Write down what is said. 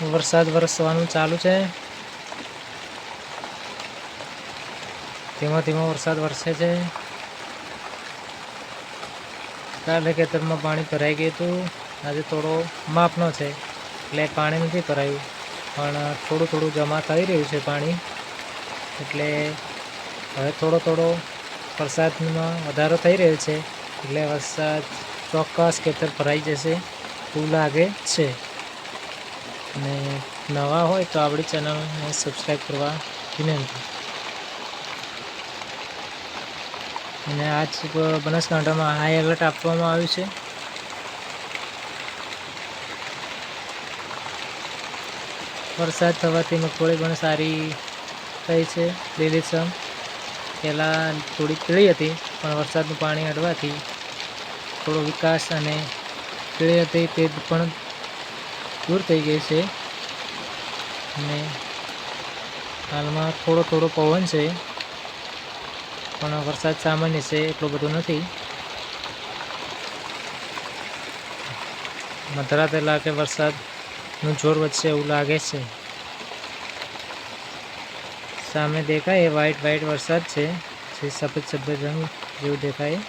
વરસાદ વરસવાનું ચાલુ છે। ધીમો ધીમો વરસાદ વરસે છે। કાલે ખેતરમાં પાણી ભરાઈ ગયું હતું। આજે થોડો માપનો છે એટલે પાણી નથી ભરાયું, પણ થોડું થોડું જમા થઈ રહ્યું છે પાણી। એટલે હવે થોડો થોડો વરસાદમાં વધારો થઈ રહ્યો છે, એટલે વરસાદ ચોક્કસ ખેતર ભરાઈ જશે એવું લાગે છે। અને નવા હોય તો આપણી ચેનલને સબસ્ક્રાઈબ કરવા વિનંતી। અને આજ બનાસકાંઠામાં હાઈ એલર્ટ આપવામાં આવ્યું છે। વરસાદ થવાથી મગફળી પણ સારી થઈ છે, લીલીછમ। પહેલાં થોડી પીળી હતી, પણ વરસાદનું પાણી અડવાથી થોડો વિકાસ અને પીળી હતી તે પણ દૂર થઈ ગઈ છે। અને હાલમાં થોડો થોડો પવન છે, પણ વરસાદ સામાન્ય છે, એટલો બધો નથી। મધરાતે લાગે વરસાદનું જોર વધશે એવું લાગે છે। સામે દેખાય એ વ્હાઈટ વ્હાઈટ વરસાદ છે, જે સફેદ સફેદ રંગ જેવું દેખાય।